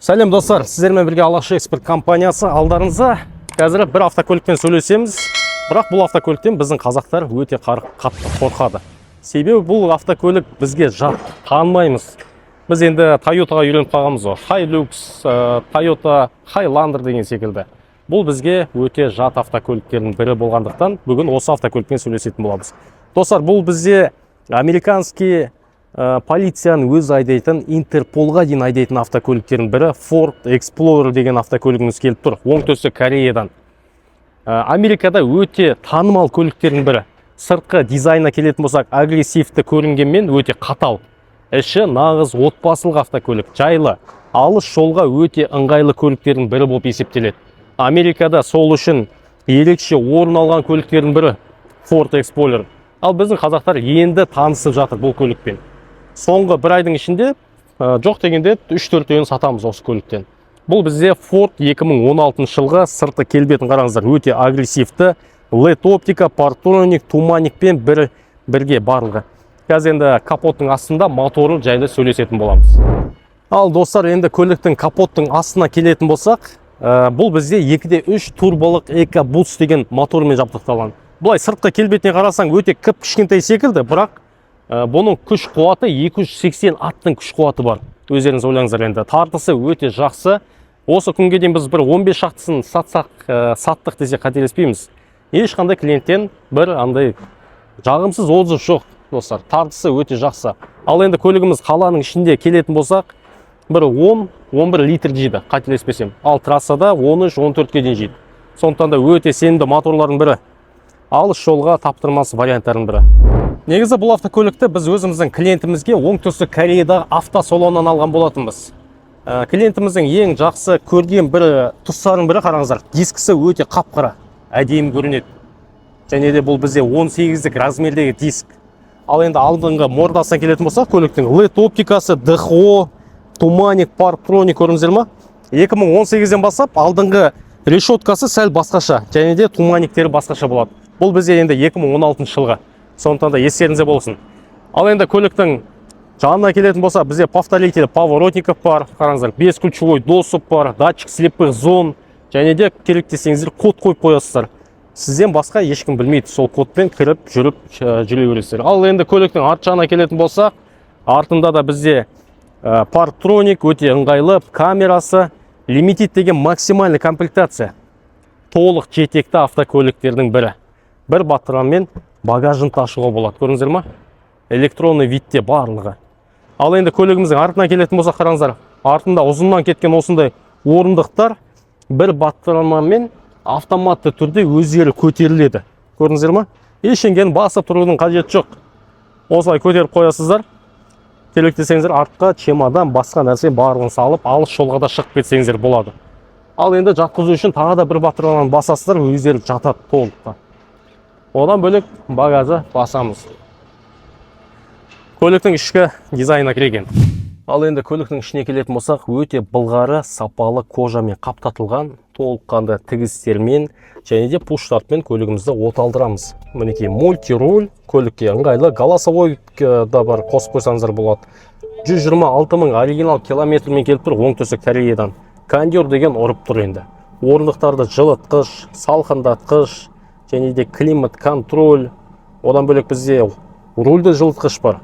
Сәлем достар, сіздермен бірге Алаш Экспорт компаниясы алдарыңызда. Қазір бір автокөлікпен сөйлесеміз, бірақ бұл автокөліктен біздің қазақтар өте қатты қорқады. Себебі бұл автокөлік бізге жат, танымаймыз. Біз енді Toyota'ға үйреніп қалғанбыз ғой. Hilux, Toyota, Highlander деген секілді. Бұл бізге өте жат автокөліктердің бірі болғандықтан, бүгін осы автокөлікпен сөйлесетін боламыз. Достар, бұл бізде американский полицияның өз айдайтын, Интерполға дейін айдайтын автокөліктердің бірі Ford Explorer деген автокөлігіміз келіп тұр. Оңтүстік Кореядан. Америкада өте танымал көліктердің бірі. Сыртқы дизайнына келетін болсақ, агрессивті көрінгенмен өте қатал. Іші нағыз отбасылық автокөлік, жайлы, алыс жолға өте ыңғайлы көліктердің бірі болып есептеледі. Америкада сол үшін ерекше орын алған көліктердің бірі Ford Explorer. Ал біздің қазақтар енді танысып жатыр бұл көлікпен. Соңғы бір айдың ішінде жоқ дегенде 3-4 сатамыз осы көліктен. Бұл бізде Ford 2016 жылғы сырты келбетін қараңыздар, өте агрессивті, LED оптика, партроник, туманикпен бірге барлығы. Қазір енді капоттың астында моторы жайлы сөйлесетін боламыз. Ал достар, енді көліктің капоттың астына келетін болсақ, бұл бізде 2.3 турболық EcoBoost деген мотормен жабдықталған. Бұлай сыртқы келбетіне қарасаң өте кішкентай секілді, бірақ бұның күш қуаты 280 аттың күш қуаты бар. Өздеріңіз ойлаңыздар енді. Тартысы өте жақсы. Осы күнге дейін біз бір 15 шақтысын саттық десе қателеспейміз. Ешқандай клиенттен бір андай жағымсыз отзыв жоқ, достар. Тартысы өте жақсы. Ал енді көлігіміз қаланың ішінде келетін болсақ, бір 10-11 литр жейді, қателеспесем. Ал трассада 13-14-ке дейін жейді. Сондықтан да өте сенімді моторлардың бірі. Алыс жолға таптырмас варианттардың бірі. Негізі бұл автокөлікті біз өзіміздің клиентімізге оңтүстік Кореядағы автосалоннан алған болатынбыз. Клиентіміздің ең жақсы көрген бір тұстарының бірі қараңыздар, дискісі өте қап-қара, әдемі көрінеді. Және де бұл бізде 18-лік размердегі диск. Ал енді алдыңғы мордасына келетін болса, көліктің LED оптикасы, ДХО, туманик, партроник көрдіңіздер ме? 2018-ден бастап алдыңғы решеткасы сәл басқаша, және де туманиктері басқаша болады. Бұл бізде енді 2016 жылғы. Сондықтан да естеріңізде болсын. Ал енді көліктің жанына келетін болса, бізде повторитель поворотников бар, қараңыздар, 5 ключевой доступ бар, датчик слепых зон, және де керек десеңіздер код қойып қоясыздар. Сізден басқа ешкім білмейді, сол кодпен кіріп жүре бересіздер. Ал енді көліктің арт жағына келетін болса, артында да бізде партроник, өте ыңғайлы, камерасы, лимитит деген максимальный комплектация. Толық жетекті автокөліктердің бірі. Бір батыранмен багажын ташуға болады, көріңіздер ма? Электронный видте барлығы. Ал енді көлігіміздің артына келетін болса, қараңыздар, артында ұзыннан кеткен осындай орындықтар бір батыранмен автоматты түрде өздері көтеріледі. Көрдіңіздер ма? Ешкімнен басып тұрудың қажеті жоқ. Осылай көтеріп қоясыздар. Керек десеңіздер, артқа чемодан басқа нәрсе барлығын салып, алыс жолға да шығып кетсеңіздер болады. Ал енді жатқызу үшін тағы да бір батыраннан басасыздар, өздері жатады толықта. Одан бөлек багажы басамыз. Көліктің ішкі дизайнына кірген. Ал енді көліктің ішіне келетін болсақ, өте былғары, сапалы кожамен қаптатылған, толыққанды тігістермен және де пуштартпен көлігімізді оталдырамыз. Мінекей мультируль, көлікке ыңғайлы, голосовой да бар, қосып қойсаңыздар болады. 126 000 оригинал километрмен келіп тұр оңтүстік Кореядан. Кондер деген ұрып тұр енді. Орындықтарды жылытқыш, салқындатқыш, және де климат контроль. Одан бөлек бізде рульді жылытқыш бар.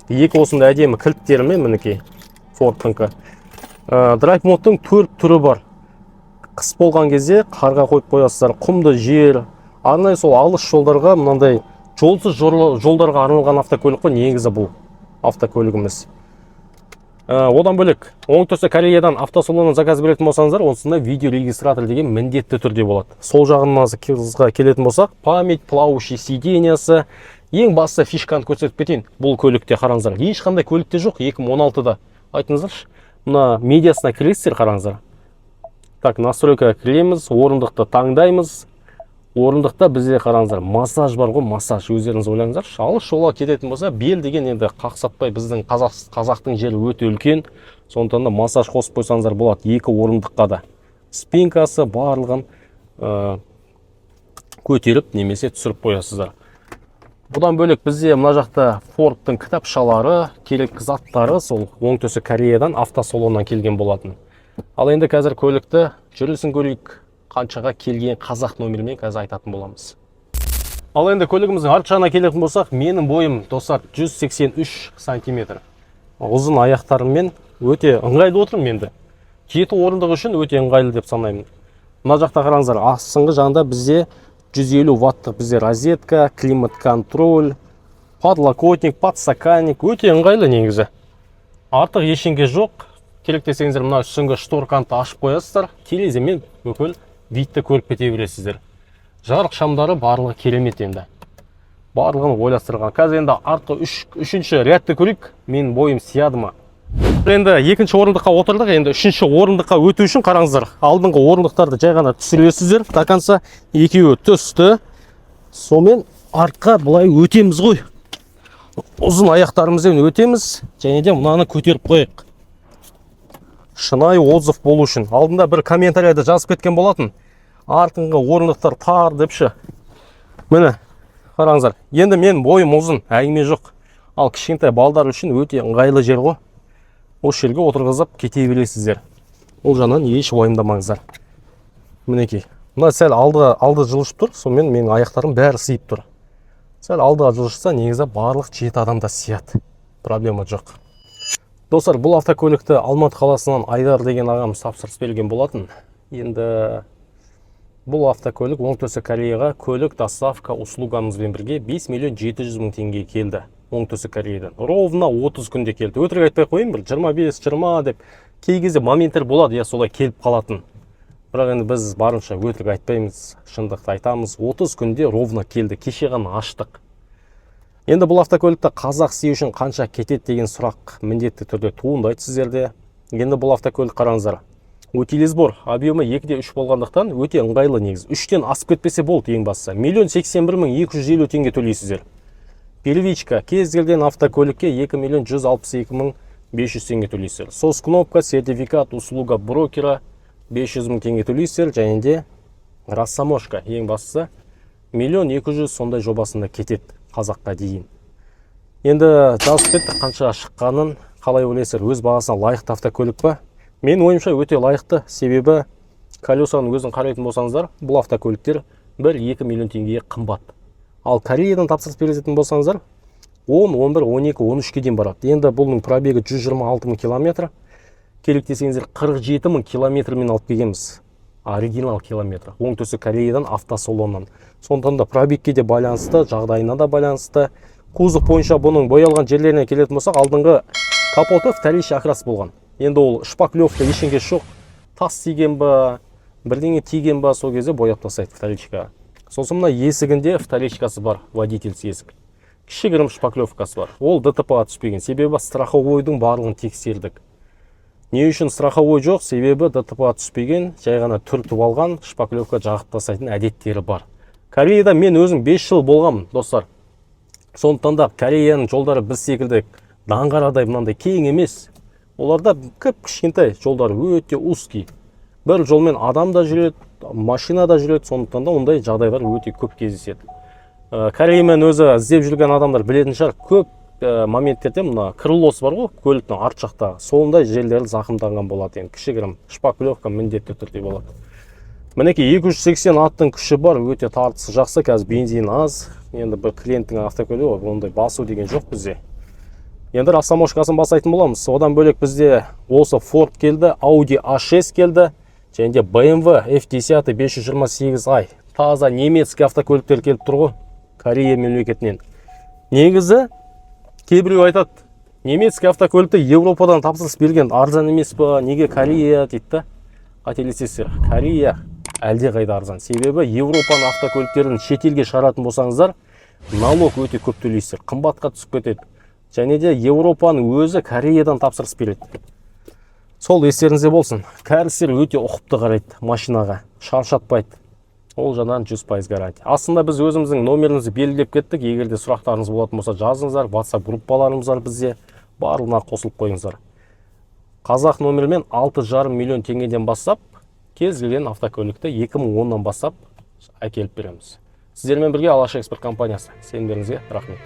Екі осында әдемі кілттерімен, мінекей Ford'тыңқы. Драйв модтың 4 түрі бар. Қыс болған кезде қарға қойып қоясыздар, құмды жер, арнайы сол алыс жолдарға, мынандай жолсыз жолдарға арналған автокөлік қой, негізі бұл автокөлігіміз. Одан бөлек оңтүстік Кореядан автосалоннан заказ беретін болсаңыздар, онсында видеорегистратор деген міндетті түрде болады. Сол жағыңызға келетін болсақ, память, плавающий сиденьясы, ең басты фишканы көрсетіп кетейін. Бұл көлікте қараңыздар, ешқандай көлікте жоқ, 2016-да. Айтыңыздаршы, мына медиасына кіресіздер, қараңыздар. Так, настройка кіреміз, орындықты таңдаймыз. Орындықта бізде қараңыздар, массаж бар ғой, массаж, өздеріңіз ойлаңыздаршы. Алыс жолға кететін болса, бел деген енді қақсатпай, біздің қазақтың жері өте үлкен. Сондықтан да массаж қосып қойсаңыздар болады, екі орындыққа да. Спинкасы барлығын көтеріп немесе түсіріп қоясыздар. Бұдан бөлек бізде мына жақта Ford'тың кітапшалары, керек заттары сол оңтүстік Кореядан автосалоннан келген болатын. Ал енді қазір көлікті жүрісін көрейік, қаншаға келген қазақ номермен қазір айтатын боламыз. Ал енді көлігіміздің арт жағына келетін болсақ, менің бойым достар 183 сантиметр. Ұзын аяқтарыммен өте ыңғайлы отырмын енді. 7 орындық үшін өте ыңғайлы деп санаймын. Мына жақта қараңыздар, астыңғы жағында бізде 150 ваттық бізде розетка, климат контроль, подлокотник, подстаканник, өте ыңғайлы негізі. Артық ештеңе жоқ. Керек десеңіздер, мына үстіңгі шторканы ашып қоясыздар, тереземен бүкіл видті көріп кете бересіздер. Жарық шамдары барлығы керемет енді. Барлығын ойластырған. Қазір енді артқы үшінші рядты көрейік, менің бойым сияды ма. Енді екінші орындыққа отырдық, енді үшінші орындыққа өту үшін қараңыздар. Алдыңғы орындықтарды жай ғана түсіресіздер, до конца екеуі түсті. Сонымен артқа былай өтеміз ғой. Ұзын аяқтарымызбен өтеміз, және де мынаны көтеріп қояйық. Шынайы отзыв болу үшін. Алдында бір комментарийді жазып кеткен болатын. Артыңғы орындықтар тар депші. Міне, қараңыздар. Енді мен бойым ұзын, әңгіме жоқ. Ал кішкентай балдар үшін өте ыңғайлы жер ғой. Осы жерге отырғызып кете бересіздер. Ол жағынан еш уайымдамаңыздар. Мінекей. Мына сәл алды жылышып тұр, сонымен менің аяқтарым бәрі сыйып тұр. Сәл алдыға жылышса, негізі барлық 7 адамда сияды. Проблема жоқ. Достар, бұл автокөлікті Алматы қаласынан Айдар деген ағамыз тапсырыс берген болатын. Енді бұл автокөлік оңтүстік Кореяға көлік доставка услугамызбен бірге 5 миллион 700 мың теңге келді. Оңтүстік Кореядан. Ровно 30 күнде келді. Өтірік айтпай қойын, бір 25-20 деп кей кезде моменттер болады, я солай келіп қалатын. Бірақ енді біз барынша өтірік айтпаймыз, шындықты айтамыз. 30 күнде ровно келді. Кеше ғана аштық. Енді бұл автокөлікті қазақ сүй үшін қанша кетеді деген сұрақ міндетті түрде туындайды сіздерде. Енді бұл автокөлік қараңыздар. Утилизбор объемы 2-3 болғандықтан өте ыңғайлы негіз. 3-тен асып кетпесе болды ең бастысы. 1,81,250 теңге төлейсіздер. Первичка кез келген автокөлікке 2,162,500 теңге төлейсіздер. Сос кнопка, сертификат, услуга брокера 500 мың теңге төлейсіздер. Және де рассамошка ең бастысы 1,200,000 сондай жобасында кетеді. Қазаққа дейін. Енді жазып кеттік қанша шыққанын, қалай ойлайсыздар, өз бағасына лайықты автокөлік па? Мен ойымша өте лайықты, себебі колесаның өзін қарайтын болсаңыздар, бұл автокөліктер 1-2 миллион теңгеге қымбат. Ал Кореядан тапсырыс беретін болсаңыздар, 10, 11, 12, 13-ке дейін барады. Енді бұлның пробегі 126 мың километр, керек десеңіздер 47 мың километрмен алып келгенбіз. Оригинал километр. Оңтүстік Кореядан автосалоннан. Сондықтан да пробегке де байланысты, жағдайына да байланысты. Кузов бойынша бұның боялған жерлеріне келетін болсақ, алдыңғы капоты вторичный окрас болған. Енді ол шпаклевка ештеңе жоқ. Тас тиген ба, бірдеңе тиген ба, сол кезде бояп тастайды вторичка. Сосын мына есігінде вторичкасы бар, водительский есік. Кішігірім шпаклевкасы бар. Ол ДТП-ға түспеген. Себебі страховойдың барлығын тексердік. Не үшін страховой жоқ? Себебі ДТП-ға түспеген, жай ғана түртіп алған, шпаклевка жағып тастайтын әдеттері бар. Кореяда мен өзім 5 жыл болғам, достар. Сондықтан да Кореяның жолдары біз секілді даңғарадай мынандай кең емес. Оларда кішкентай жолдар өте узкий. Бір жолмен адам да жүреді, машина да жүреді, сондықтан да ондай жағдайлар өте көп кездеседі. Кореямен өзі іздеп жүрген адамдар білетін шығар, көп моменттерде мына крылос бар ғой, көліктің арт жақта, сондай жерлері зақымданған болады. Енді кішігірім шпаклевка міндетті түрде болады. Мінекей 280 аттың күші бар, өте тартысы жақсы, қазір бензин аз. Енді бір клиенттің автокөлігі, ондай басу деген жоқ бізде. Енді рассамошкасын басайтын боламыз. Одан бөлек бізде осы Ford келді, Audi A6 келді, және де BMW F10 528i. Таза немецкий автокөліктер келіп тұр ғой, Корея мемлекетінен. Негізі кейбіреу айтады, немецкий автокөлікті Европадан тапсырыс берген арзан емес па, неге Корея дейді? Қателесесіздер, Корея әлде қайда арзан. Себебі Европаның автокөліктерін шетелге шығаратын болсаңыздар, налог өте көп төлейсіздер, қымбатқа түсіп кетеді. Және де Европаның өзі Кореядан тапсырыс береді. Сол естеріңізде болсын. Кәрістер өте ұқыпты қарайды машинаға, шаршатпайды. Ол жағынан 100% гарантия. Аслында біз өзіміздің номерімізді белгілеп кеттік. Егерде сұрақтарыңыз болатын болса жазыңыздар. WhatsApp группаларымыз бар бізде. Барлығына қосылып қойыңыздар. Қазақ номермен 6,5 миллион теңгеден бастап, кез келген автокөлікті 2010-нан бастап әкеліп береміз. Сіздермен бірге Алаш Экспорт компаниясы. Сендеріңізге рахмет.